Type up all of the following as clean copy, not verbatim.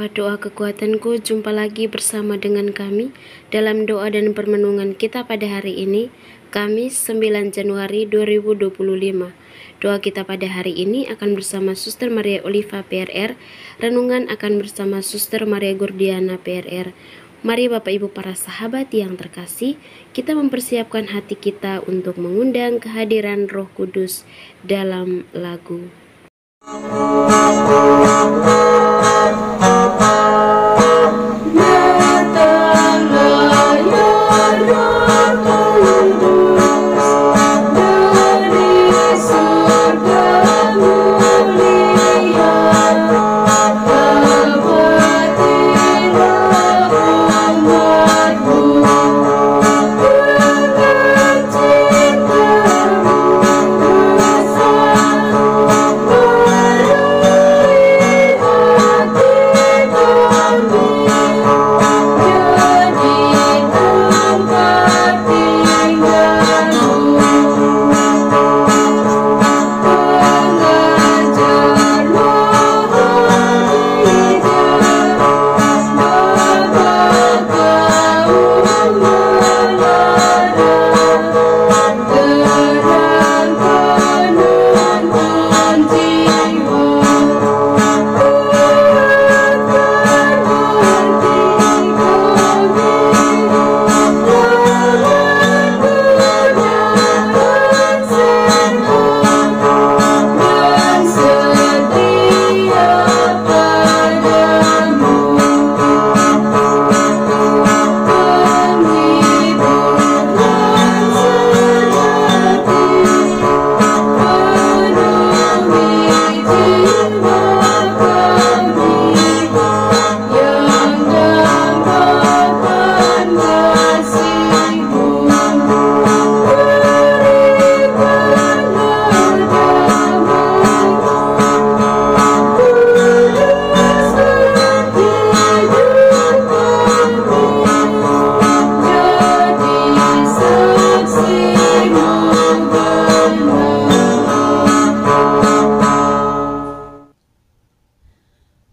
Bapa doa kekuatanku, jumpa lagi bersama dengan kami dalam doa dan permenungan kita pada hari ini, Kamis 9 Januari 2025. Doa kita pada hari ini akan bersama Suster Maria Oliva PRR, renungan akan bersama Suster Maria Gordiana PRR. Mari Bapak Ibu para sahabat yang terkasih, kita mempersiapkan hati kita untuk mengundang kehadiran Roh Kudus dalam lagu.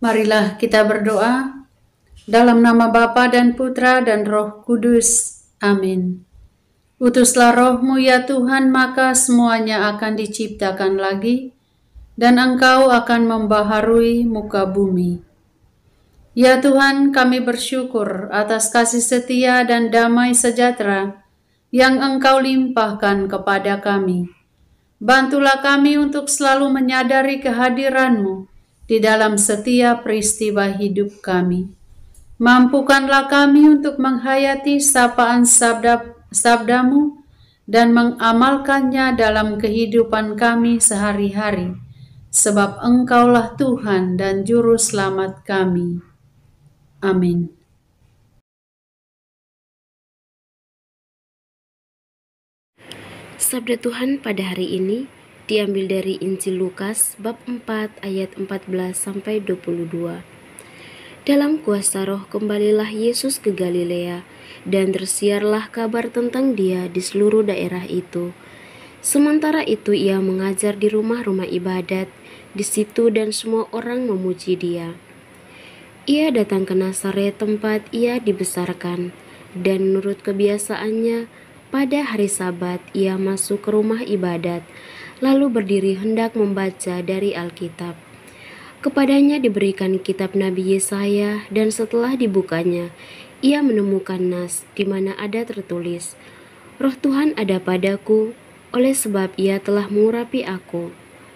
Marilah kita berdoa dalam nama Bapa dan Putra dan Roh Kudus. Amin. Utuslah Roh-Mu ya Tuhan, maka semuanya akan diciptakan lagi, dan Engkau akan membaharui muka bumi. Ya Tuhan, kami bersyukur atas kasih setia dan damai sejahtera yang Engkau limpahkan kepada kami. Bantulah kami untuk selalu menyadari kehadiran-Mu di dalam setiap peristiwa hidup kami. Mampukanlah kami untuk menghayati sapaan sabda-Mu dan mengamalkannya dalam kehidupan kami sehari-hari, sebab Engkaulah Tuhan dan Juru Selamat kami. Amin. Sabda Tuhan pada hari ini diambil dari Injil Lukas bab 4 ayat 14-22. Dalam kuasa Roh kembalilah Yesus ke Galilea, dan tersiarlah kabar tentang Dia di seluruh daerah itu. Sementara itu Ia mengajar di rumah-rumah ibadat di situ, dan semua orang memuji Dia. Ia datang ke Nazaret tempat Ia dibesarkan, dan menurut kebiasaannya pada hari Sabat Ia masuk ke rumah ibadat, lalu berdiri hendak membaca dari Alkitab. Kepadanya diberikan kitab Nabi Yesaya, dan setelah dibukanya, ia menemukan nas di mana ada tertulis, Roh Tuhan ada padaku, oleh sebab Ia telah mengurapi aku,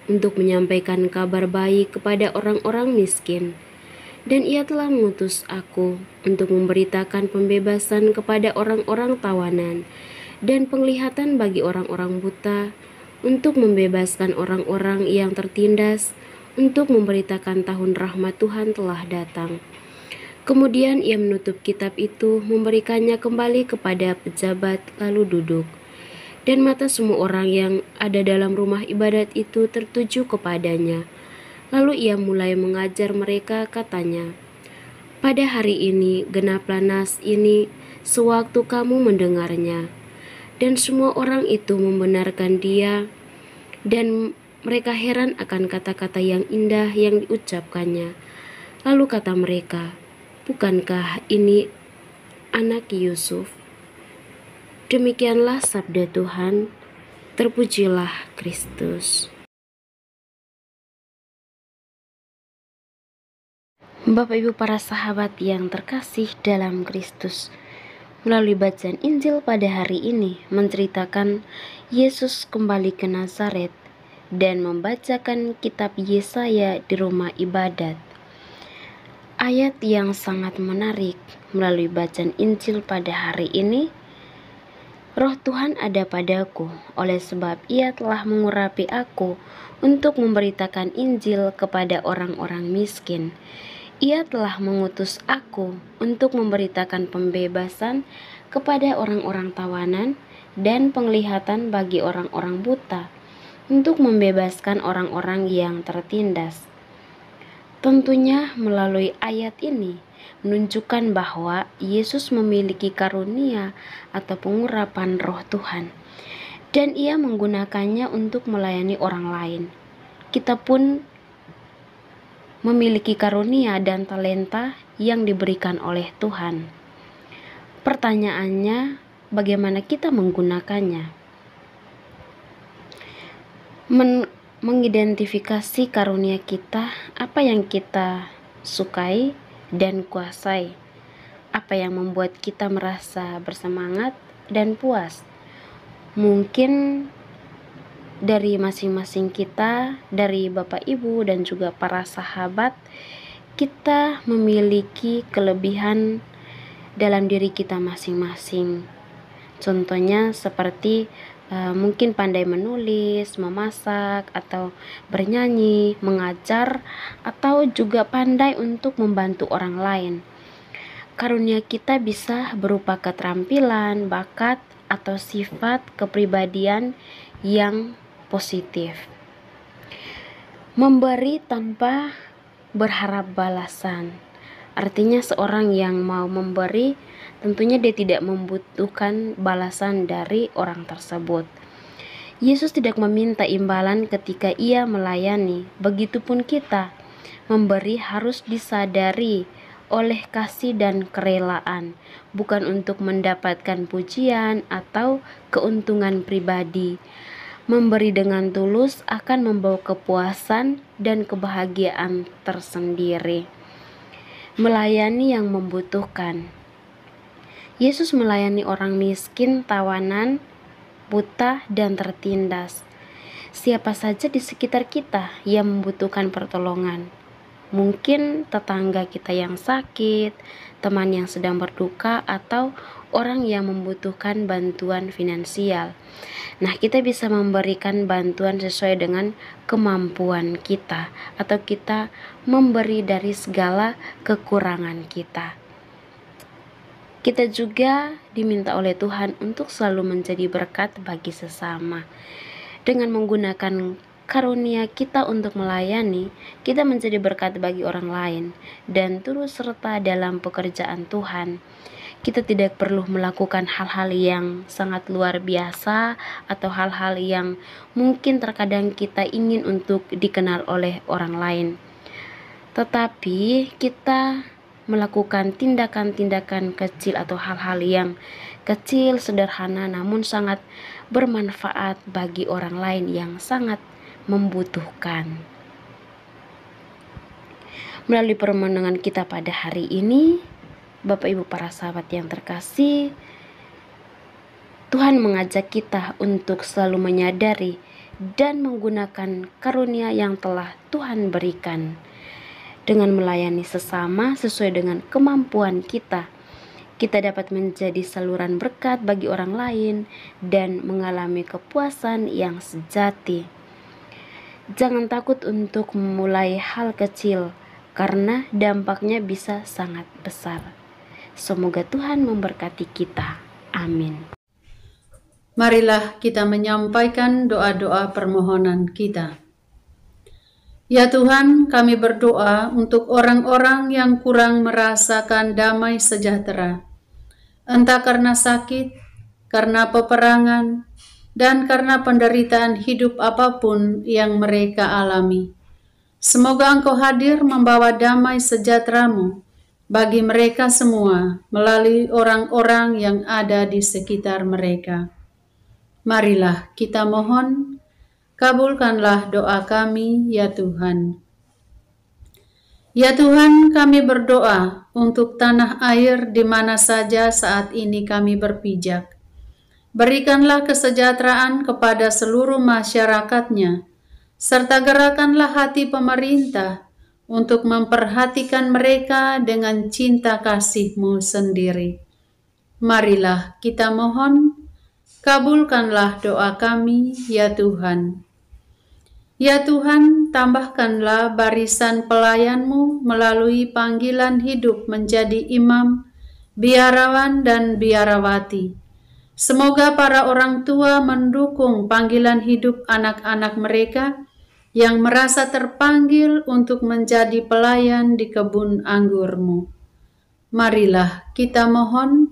untuk menyampaikan kabar baik kepada orang-orang miskin. Dan Ia telah mengutus aku untuk memberitakan pembebasan kepada orang-orang tawanan, dan penglihatan bagi orang-orang buta, untuk membebaskan orang-orang yang tertindas, untuk memberitakan tahun rahmat Tuhan telah datang. Kemudian Ia menutup kitab itu, memberikannya kembali kepada pejabat, lalu duduk. Dan mata semua orang yang ada dalam rumah ibadat itu tertuju kepadanya. Lalu Ia mulai mengajar mereka, katanya, pada hari ini genaplah nas ini sewaktu kamu mendengarnya. Dan semua orang itu membenarkan Dia, dan mereka heran akan kata-kata yang indah yang diucapkannya. Lalu kata mereka, "Bukankah ini anak Yusuf?" Demikianlah sabda Tuhan. Terpujilah Kristus. Bapak Ibu para sahabat yang terkasih dalam Kristus, melalui bacaan Injil pada hari ini menceritakan Yesus kembali ke Nazaret dan membacakan kitab Yesaya di rumah ibadat. Ayat yang sangat menarik melalui bacaan Injil pada hari ini, Roh Tuhan ada padaku, oleh sebab Ia telah mengurapi aku untuk memberitakan Injil kepada orang-orang miskin. Ia telah mengutus aku untuk memberitakan pembebasan kepada orang-orang tawanan dan penglihatan bagi orang-orang buta, untuk membebaskan orang-orang yang tertindas. Tentunya melalui ayat ini menunjukkan bahwa Yesus memiliki karunia atau pengurapan Roh Tuhan, dan Ia menggunakannya untuk melayani orang lain. Kita pun memiliki karunia dan talenta yang diberikan oleh Tuhan. Pertanyaannya, bagaimana kita menggunakannya? Mengidentifikasi karunia kita, apa yang kita sukai dan kuasai, apa yang membuat kita merasa bersemangat dan puas. Mungkin dari masing-masing kita, dari Bapak Ibu dan juga para sahabat, kita memiliki kelebihan dalam diri kita masing-masing. Contohnya seperti mungkin pandai menulis, memasak, atau bernyanyi, mengajar, atau juga pandai untuk membantu orang lain. Karunia kita bisa berupa keterampilan, bakat, atau sifat kepribadian yang positif. Memberi tanpa berharap balasan. Artinya seorang yang mau memberi, tentunya dia tidak membutuhkan balasan dari orang tersebut. Yesus tidak meminta imbalan ketika Ia melayani. Begitupun kita, memberi harus disadari oleh kasih dan kerelaan, bukan untuk mendapatkan pujian atau keuntungan pribadi. Memberi dengan tulus akan membawa kepuasan dan kebahagiaan tersendiri. Melayani yang membutuhkan. Yesus melayani orang miskin, tawanan, buta, dan tertindas. Siapa saja di sekitar kita yang membutuhkan pertolongan. Mungkin tetangga kita yang sakit, teman yang sedang berduka, atau orang yang membutuhkan bantuan finansial. Nah, kita bisa memberikan bantuan sesuai dengan kemampuan kita, atau kita memberi dari segala kekurangan kita. Kita juga diminta oleh Tuhan untuk selalu menjadi berkat bagi sesama. Dengan menggunakan karunia kita untuk melayani, kita menjadi berkat bagi orang lain dan turut serta dalam pekerjaan Tuhan. Kita tidak perlu melakukan hal-hal yang sangat luar biasa atau hal-hal yang mungkin terkadang kita ingin untuk dikenal oleh orang lain. Tetapi kita melakukan tindakan-tindakan kecil atau hal-hal yang kecil, sederhana, namun sangat bermanfaat bagi orang lain yang sangat membutuhkan. Melalui permenungan kita pada hari ini, Bapak Ibu para sahabat yang terkasih, Tuhan mengajak kita untuk selalu menyadari dan menggunakan karunia yang telah Tuhan berikan. Dengan melayani sesama sesuai dengan kemampuan kita, kita dapat menjadi saluran berkat bagi orang lain dan mengalami kepuasan yang sejati. Jangan takut untuk memulai hal kecil, karena dampaknya bisa sangat besar. Semoga Tuhan memberkati kita. Amin. Marilah kita menyampaikan doa-doa permohonan kita. Ya Tuhan, kami berdoa untuk orang-orang yang kurang merasakan damai sejahtera, entah karena sakit, karena peperangan, dan karena penderitaan hidup apapun yang mereka alami. Semoga Engkau hadir membawa damai sejahtera-Mu bagi mereka semua melalui orang-orang yang ada di sekitar mereka. Marilah kita mohon, kabulkanlah doa kami, ya Tuhan. Ya Tuhan, kami berdoa untuk tanah air di mana saja saat ini kami berpijak. Berikanlah kesejahteraan kepada seluruh masyarakatnya, serta gerakanlah hati pemerintah untuk memperhatikan mereka dengan cinta kasih-Mu sendiri. Marilah kita mohon, kabulkanlah doa kami, ya Tuhan. Ya Tuhan, tambahkanlah barisan pelayan-Mu melalui panggilan hidup menjadi imam, biarawan, dan biarawati. Semoga para orang tua mendukung panggilan hidup anak-anak mereka yang merasa terpanggil untuk menjadi pelayan di kebun anggur-Mu. Marilah kita mohon,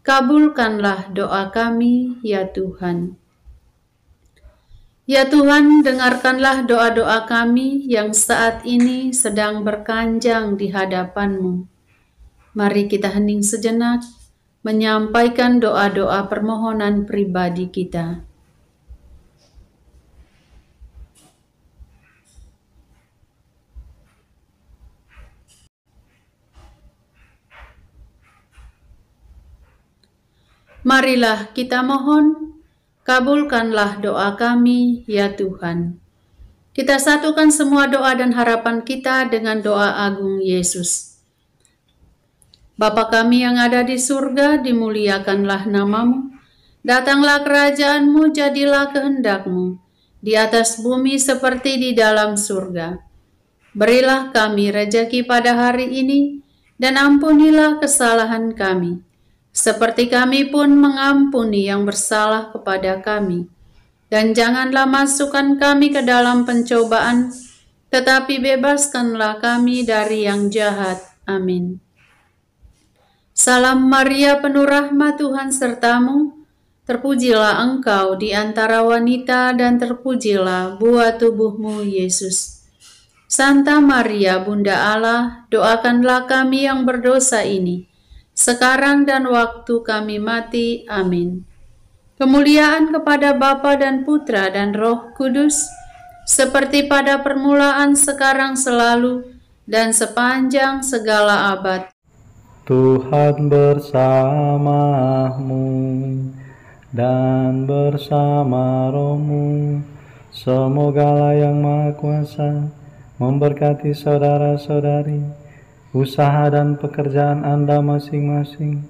kabulkanlah doa kami, ya Tuhan. Ya Tuhan, dengarkanlah doa-doa kami yang saat ini sedang berkanjang di hadapan-Mu. Mari kita hening sejenak, menyampaikan doa-doa permohonan pribadi kita. Marilah kita mohon, kabulkanlah doa kami, ya Tuhan. Kita satukan semua doa dan harapan kita dengan doa agung Yesus. Bapa kami yang ada di surga, dimuliakanlah nama-Mu. Datanglah kerajaan-Mu, jadilah kehendak-Mu, di atas bumi seperti di dalam surga. Berilah kami rejeki pada hari ini, dan ampunilah kesalahan kami, seperti kami pun mengampuni yang bersalah kepada kami. Dan janganlah masukkan kami ke dalam pencobaan, tetapi bebaskanlah kami dari yang jahat. Amin. Salam Maria, penuh rahmat, Tuhan serta-Mu. Terpujilah Engkau di antara wanita, dan terpujilah buah tubuh-Mu, Yesus. Santa Maria, Bunda Allah, doakanlah kami yang berdosa ini, sekarang dan waktu kami mati. Amin. Kemuliaan kepada Bapa dan Putra dan Roh Kudus, seperti pada permulaan, sekarang, selalu, dan sepanjang segala abad. Tuhan bersama-Mu dan bersama roh-Mu. Semogalah Yang Maha Kuasa memberkati saudara-saudari, usaha dan pekerjaan Anda masing-masing,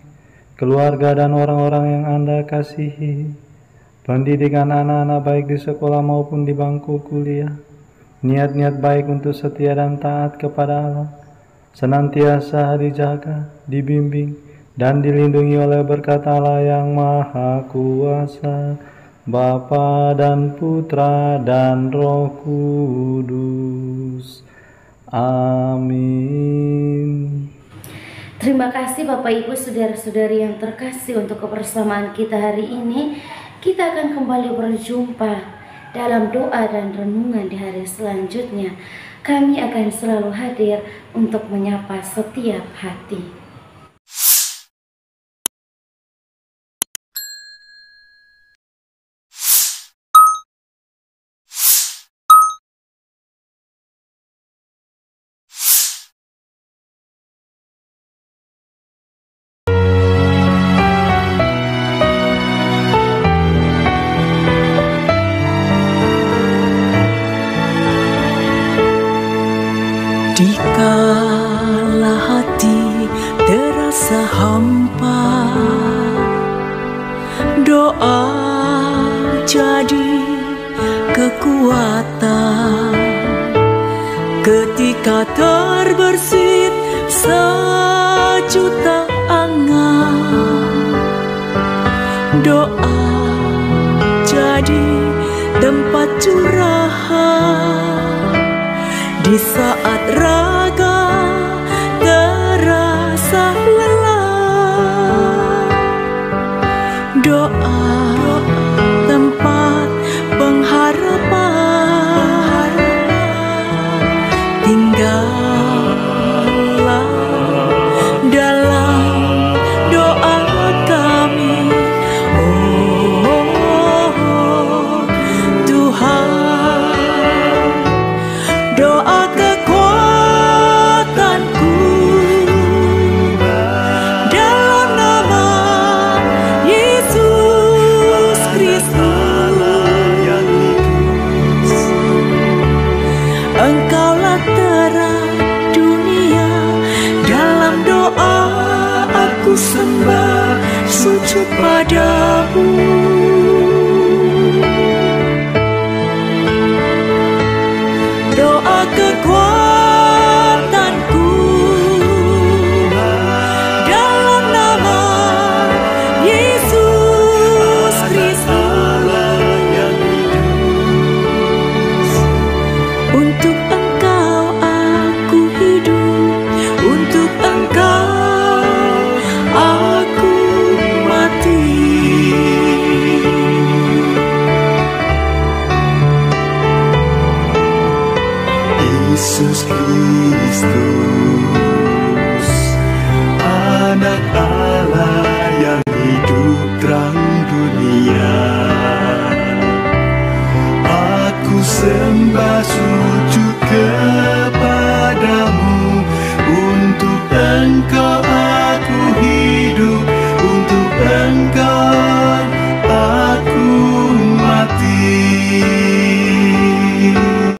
keluarga dan orang-orang yang Anda kasihi, pendidikan anak-anak baik di sekolah maupun di bangku kuliah, niat-niat baik untuk setia dan taat kepada Allah, senantiasa dijaga, dibimbing, dan dilindungi oleh berkat Allah yang Maha Kuasa, Bapa dan Putra dan Roh Kudus. Amin. Terima kasih Bapak Ibu saudara-saudari yang terkasih untuk kebersamaan kita hari ini. Kita akan kembali berjumpa dalam doa dan renungan di hari selanjutnya. Kami akan selalu hadir untuk menyapa setiap hati. Dikala hati terasa hampa, doa jadi kekuatan. Ketika terbersit sejuta angan, doa jadi tempat curahan. Di saat raga terasa lelah, doa tempat pengharapan. sembah sujud padamu. Doa kekuatanku dalam nama Yesus Kristus. Untuk Engkau aku hidup, untuk Engkau aku mati. Yesus Kristus, Anak Allah yang hidup terang dunia, aku sembah